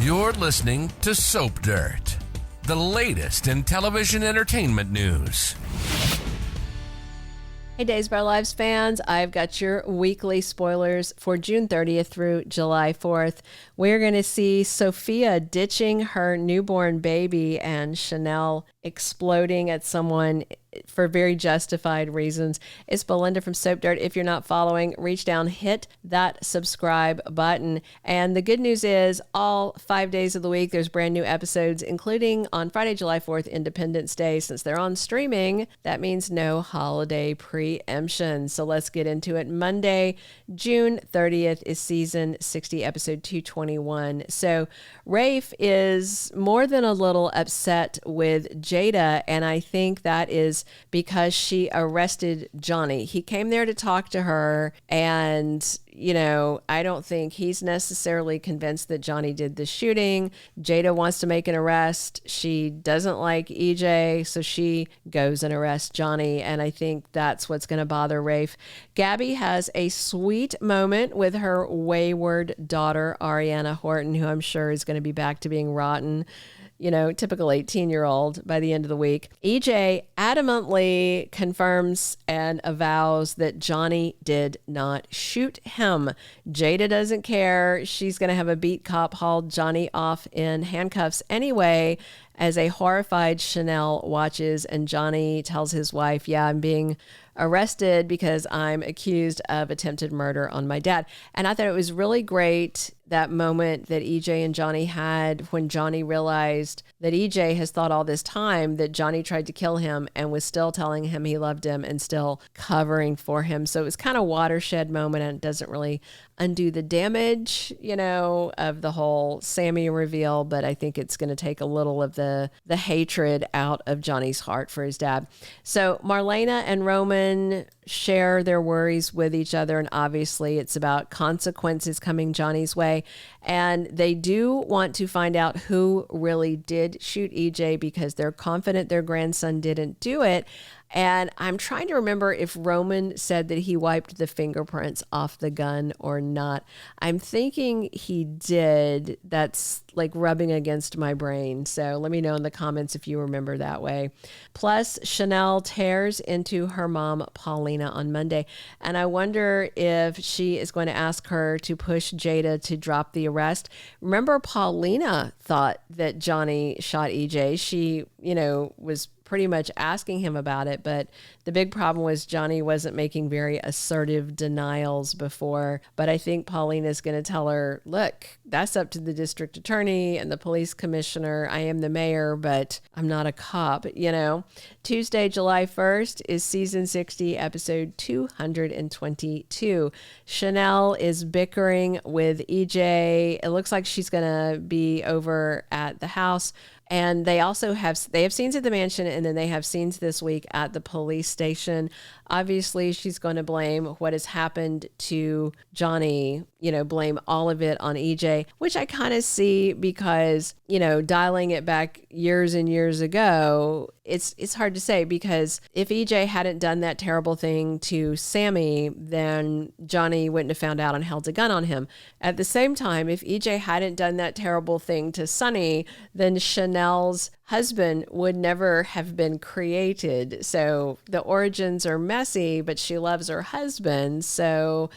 You're listening to Soap Dirt, the latest in television entertainment news. Hey, Days of Our Lives fans, I've got your weekly spoilers for June 30th through July 4th. We're going to see Sophia ditching her newborn baby and Chanel exploding at someone for very justified reasons. It's Belinda from Soap Dirt. If you're not following, reach down, hit that subscribe button. And the good news is all 5 days of the week, there's brand new episodes, including on Friday, July 4th, Independence Day. Since they're on streaming, that means no holiday preemption. So let's get into it. Monday, June 30th is season 60, episode 221. So Rafe is more than a little upset with Jada, and I think that is because she arrested Johnny. He came there to talk to her, and I don't think he's necessarily convinced that Johnny did the shooting. Jada wants to make an arrest. She doesn't like EJ, so she goes and arrests Johnny, and I think that's what's going to bother Rafe. Gabby has a sweet moment with her wayward daughter, Ariana Horton, who I'm sure is going to be back to being rotten. Typical 18-year-old by the end of the week. EJ adamantly confirms and avows that Johnny did not shoot him. Jada doesn't care. She's going to have a beat cop haul Johnny off in handcuffs anyway, as a horrified Chanel watches, and Johnny tells his wife, yeah, I'm being arrested because I'm accused of attempted murder on my dad. And I thought it was really great, that moment that EJ and Johnny had when Johnny realized that EJ has thought all this time that Johnny tried to kill him and was still telling him he loved him and still covering for him. So it was kind of watershed moment, and it doesn't really undo the damage, of the whole Sammy reveal, but I think it's going to take a little of the hatred out of Johnny's heart for his dad. So Marlena and Roman share their worries with each other, and obviously it's about consequences coming Johnny's way, and they do want to find out who really did shoot EJ because they're confident their grandson didn't do it. And I'm trying to remember if Roman said that he wiped the fingerprints off the gun or not. I'm thinking he did. That's like rubbing against my brain. So let me know in the comments if you remember that way. Plus, Chanel tears into her mom, Paulina, on Monday. And I wonder if she is going to ask her to push Jada to drop the arrest. Remember, Paulina thought that Johnny shot EJ. She, was pretty much asking him about it, but the big problem was Johnny wasn't making very assertive denials before. But I think Paulina's going to tell her, look, that's up to the district attorney and the police commissioner. I am the mayor, but I'm not a cop, Tuesday, July 1st is season 60, episode 222. Chanel is bickering with EJ. It looks like she's going to be over at the house. And they also have scenes at the mansion, and then they have scenes this week at the police station. Obviously, she's going to blame what has happened to Johnny, blame all of it on EJ, which I kind of see because, dialing it back years and years ago, it's hard to say, because if EJ hadn't done that terrible thing to Sammy, then Johnny wouldn't have found out and held a gun on him. At the same time, if EJ hadn't done that terrible thing to Sonny, then Chanel's husband would never have been created. So the origins are messy, but she loves her husband. So,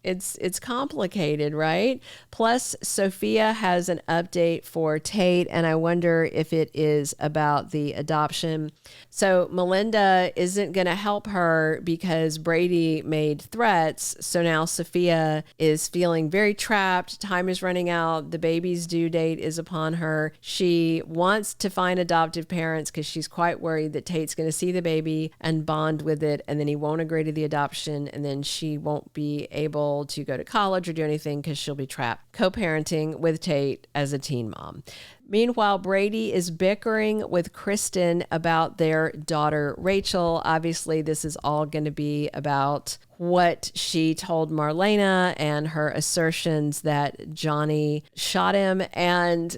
it's complicated, right? Plus, Sophia has an update for Tate, and I wonder if it is about the adoption. So Melinda isn't going to help her because Brady made threats. So now Sophia is feeling very trapped. Time is running out. The baby's due date is upon her. She wants to find adoptive parents because she's quite worried that Tate's going to see the baby and bond with it, and then he won't agree to the adoption, and then she won't be able to go to college or do anything because she'll be trapped co-parenting with Tate as a teen mom. Meanwhile, Brady is bickering with Kristen about their daughter, Rachel. Obviously, this is all going to be about what she told Marlena and her assertions that Johnny shot him. And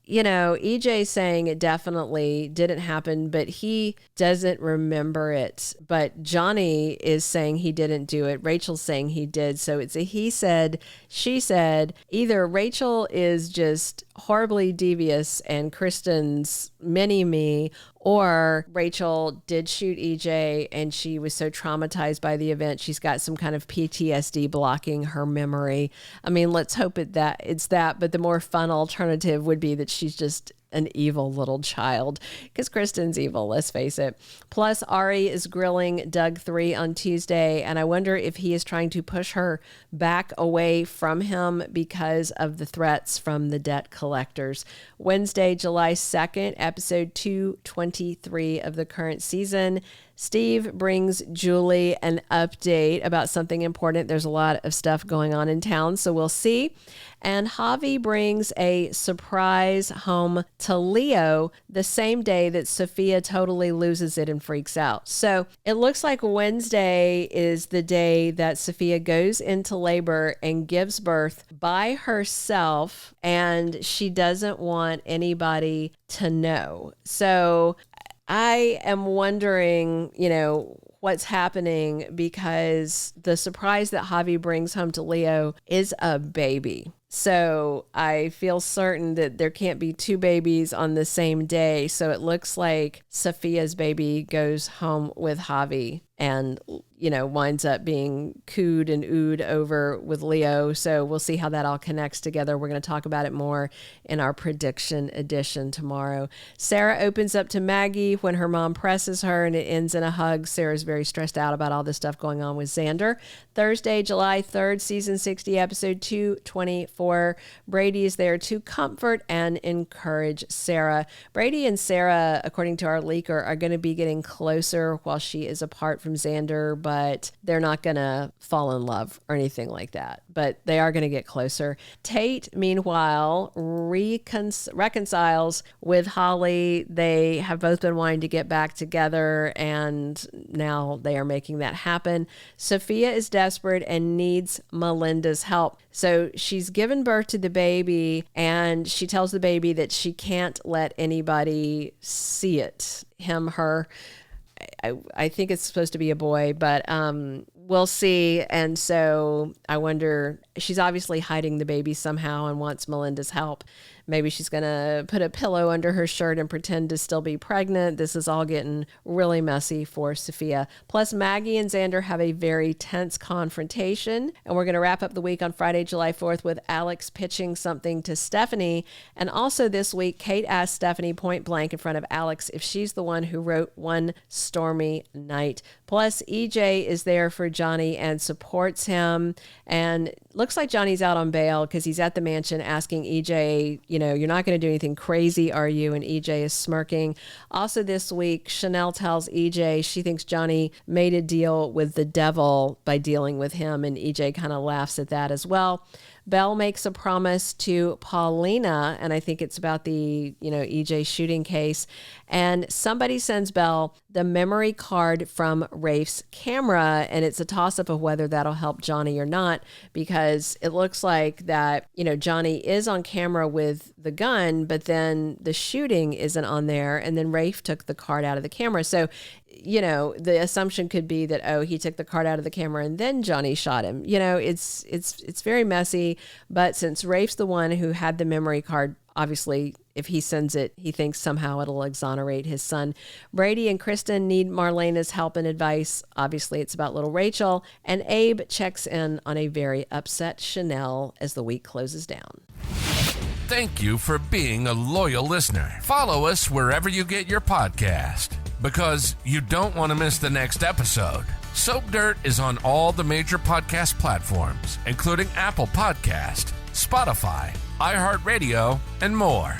EJ's saying it definitely didn't happen, but he doesn't remember it. But Johnny is saying he didn't do it. Rachel's saying he did. So it's a he said, she said. Either Rachel is just horribly devious and Kristen's mini-me, or Rachel did shoot EJ and she was so traumatized by the event, she's got some kind of PTSD blocking her memory. I mean, let's hope it's that, but the more fun alternative would be that she's just an evil little child, because Kristen's evil, let's face it. Plus, Ari is grilling Doug 3 on Tuesday, and I wonder if he is trying to push her back away from him because of the threats from the debt collectors. Wednesday, July 2nd, episode 223 of the current season. Steve brings Julie an update about something important. There's a lot of stuff going on in town, so we'll see. And Javi brings a surprise home to Leo the same day that Sophia totally loses it and freaks out. So it looks like Wednesday is the day that Sophia goes into labor and gives birth by herself, and she doesn't want anybody to know. So I am wondering, what's happening, because the surprise that Javi brings home to Leo is a baby. So I feel certain that there can't be two babies on the same day. So it looks like Sophia's baby goes home with Javi and, winds up being cooed and oohed over with Leo. So we'll see how that all connects together. We're going to talk about it more in our prediction edition tomorrow. Sarah opens up to Maggie when her mom presses her and it ends in a hug. Sarah's very stressed out about all this stuff going on with Xander. Thursday, July 3rd, season 60, episode 224. Brady is there to comfort and encourage Sarah. Brady and Sarah, according to our leaker, are going to be getting closer while she is apart from Xander, but they're not going to fall in love or anything like that. But they are going to get closer. Tate, meanwhile, reconciles with Holly. They have both been wanting to get back together, and now they are making that happen. Sophia is desperate and needs Melinda's help. So she's given birth to the baby, and she tells the baby that she can't let anybody see it. Him, her. I think it's supposed to be a boy, but we'll see. And so I wonder, she's obviously hiding the baby somehow and wants Melinda's help. Maybe she's going to put a pillow under her shirt and pretend to still be pregnant. This is all getting really messy for Sophia. Plus, Maggie and Xander have a very tense confrontation. And we're going to wrap up the week on Friday, July 4th with Alex pitching something to Stephanie. And also this week, Kate asked Stephanie point blank in front of Alex if she's the one who wrote One Stormy Night. Plus, EJ is there for Johnny and supports him. And looks like Johnny's out on bail because he's at the mansion asking EJ, you're not going to do anything crazy, are you? And EJ is smirking. Also this week, Chanel tells EJ she thinks Johnny made a deal with the devil by dealing with him. And EJ kind of laughs at that as well. Belle makes a promise to Paulina, and I think it's about the, EJ shooting case. And somebody sends Belle the memory card from Rafe's camera, and it's a toss-up of whether that'll help Johnny or not, because it looks like that, Johnny is on camera with the gun, but then the shooting isn't on there, and then Rafe took the card out of the camera. So, the assumption could be that, he took the card out of the camera and then Johnny shot him. It's very messy, but since Rafe's the one who had the memory card, obviously, if he sends it, he thinks somehow it'll exonerate his son. Brady and Kristen need Marlena's help and advice. Obviously, it's about little Rachel. And Abe checks in on a very upset Chanel as the week closes down. Thank you for being a loyal listener. Follow us wherever you get your podcast, because you don't want to miss the next episode. Soap Dirt is on all the major podcast platforms, including Apple Podcast, Spotify, iHeartRadio, and more.